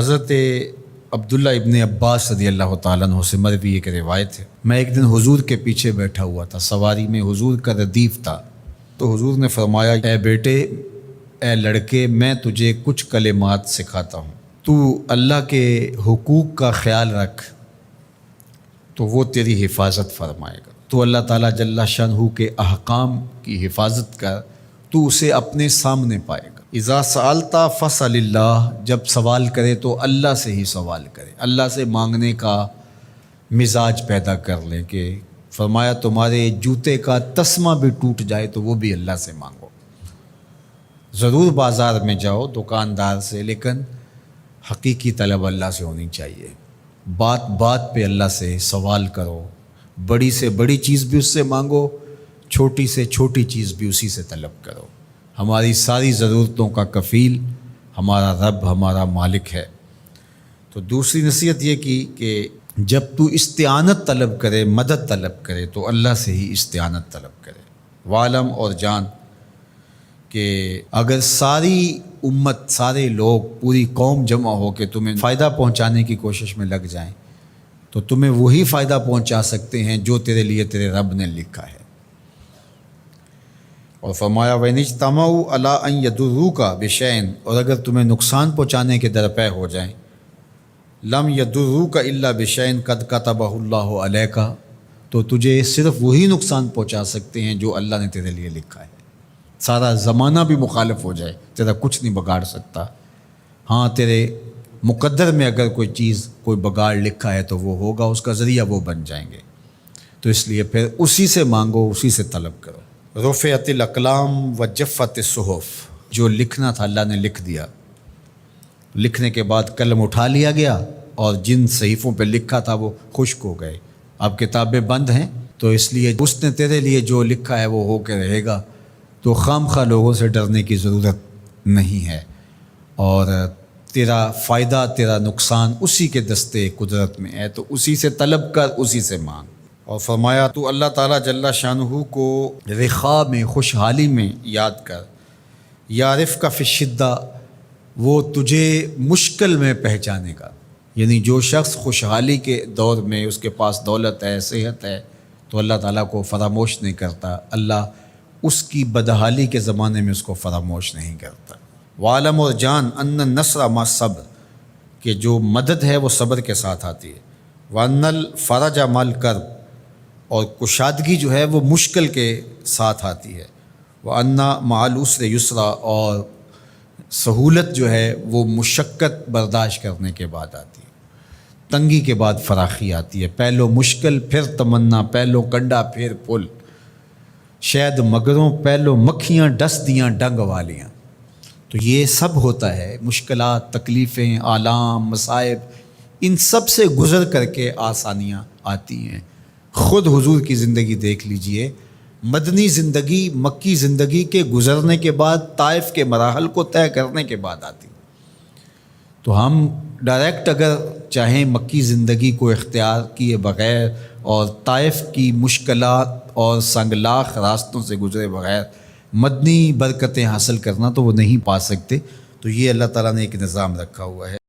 حضرت عبداللہ ابن عباس رضی اللہ تعالیٰ عنہ سے مروی ایک روایت ہے، میں ایک دن حضور کے پیچھے بیٹھا ہوا تھا، سواری میں حضور کا ردیف تھا، تو حضور نے فرمایا، اے بیٹے، اے لڑکے، میں تجھے کچھ کلمات سکھاتا ہوں، تو اللہ کے حقوق کا خیال رکھ تو وہ تیری حفاظت فرمائے گا۔ تو اللہ تعالیٰ جل شانہ کے احکام کی حفاظت کر، تو اسے اپنے سامنے پائے گا۔ اذا سألت فاسأل اللہ، جب سوال کرے تو اللہ سے ہی سوال کرے، اللہ سے مانگنے کا مزاج پیدا کر لیں کہ فرمایا تمہارے جوتے کا تسمہ بھی ٹوٹ جائے تو وہ بھی اللہ سے مانگو۔ ضرور بازار میں جاؤ دکاندار سے، لیکن حقیقی طلب اللہ سے ہونی چاہیے۔ بات بات پہ اللہ سے سوال کرو، بڑی سے بڑی چیز بھی اس سے مانگو، چھوٹی سے چھوٹی چیز بھی اسی سے طلب کرو۔ ہماری ساری ضرورتوں کا کفیل ہمارا رب، ہمارا مالک ہے۔ تو دوسری نصیحت یہ کی کہ جب تو استعانت طلب کرے، مدد طلب کرے، تو اللہ سے ہی استعانت طلب کرے۔ وعلم، اور جان کہ اگر ساری امت، سارے لوگ، پوری قوم جمع ہو کے تمہیں فائدہ پہنچانے کی کوشش میں لگ جائیں تو تمہیں وہی فائدہ پہنچا سکتے ہیں جو تیرے لیے تیرے رب نے لکھا ہے۔ اور فرمایا وَإِنِ اجْتَمَعُوا عَلَىٰ أَن يَضُرُّوكَ بِشَيْءٍ، اور اگر تمہیں نقصان پہنچانے کے درپے ہو جائیں، لَمْ يَضُرُّوكَ إِلَّا بِشَيْءٍ قَدْ كَتَبَهُ اللَّهُ عَلَيْكَ، تو تجھے صرف وہی نقصان پہنچا سکتے ہیں جو اللہ نے تیرے لیے لکھا ہے۔ سارا زمانہ بھی مخالف ہو جائے، تیرا کچھ نہیں بگاڑ سکتا۔ ہاں، تیرے مقدر میں اگر کوئی چیز، کوئی بگاڑ لکھا ہے تو وہ ہوگا، اس کا ذریعہ وہ بن جائیں گے۔ تو اس لیے پھر اسی سے مانگو، اسی سے طلب کرو۔ رفعت الاقلام وجفت الصحف، جو لکھنا تھا اللہ نے لکھ دیا، لکھنے کے بعد قلم اٹھا لیا گیا، اور جن صحیفوں پہ لکھا تھا وہ خشک ہو گئے۔ اب کتابیں بند ہیں، تو اس لیے اس نے تیرے لیے جو لکھا ہے وہ ہو کے رہے گا، تو خام خواہ لوگوں سے ڈرنے کی ضرورت نہیں ہے، اور تیرا فائدہ، تیرا نقصان اسی کے دستے قدرت میں ہے، تو اسی سے طلب کر، اسی سے مانگ۔ اور فرمایا تو اللہ تعالیٰ جل شانہ کو رخاء میں، خوشحالی میں یاد کر، یعرف کا فی الشدہ، وہ تجھے مشکل میں پہچانے گا۔ یعنی جو شخص خوشحالی کے دور میں اس کے پاس دولت ہے، صحت ہے، تو اللہ تعالیٰ کو فراموش نہیں کرتا، اللہ اس کی بدحالی کے زمانے میں اس کو فراموش نہیں کرتا۔ وعلم، اور جان، ان النصر مع الصبر، کہ جو مدد ہے وہ صبر کے ساتھ آتی ہے۔ وان الفرج مع الکرب، اور کشادگی جو ہے وہ مشکل کے ساتھ آتی ہے۔ وان مع العسر یسرا، اور سہولت جو ہے وہ مشقت برداشت کرنے کے بعد آتی ہے۔ تنگی کے بعد فراخی آتی ہے، پہلو مشکل پھر تمنا، پہلو کنڈا پھر پل، شاید مگروں پہلو مکھیاں ڈس دیاں ڈنگ والیاں۔ تو یہ سب ہوتا ہے، مشکلات، تکلیفیں، آلام، مصائب، ان سب سے گزر کر کے آسانیاں آتی ہیں۔ خود حضور کی زندگی دیکھ لیجئے، مدنی زندگی مکی زندگی کے گزرنے کے بعد، طائف کے مراحل کو طے کرنے کے بعد آتی۔ تو ہم ڈائریکٹ اگر چاہیں مکی زندگی کو اختیار کیے بغیر اور طائف کی مشکلات اور سنگلاخ راستوں سے گزرے بغیر مدنی برکتیں حاصل کرنا، تو وہ نہیں پا سکتے۔ تو یہ اللہ تعالیٰ نے ایک نظام رکھا ہوا ہے۔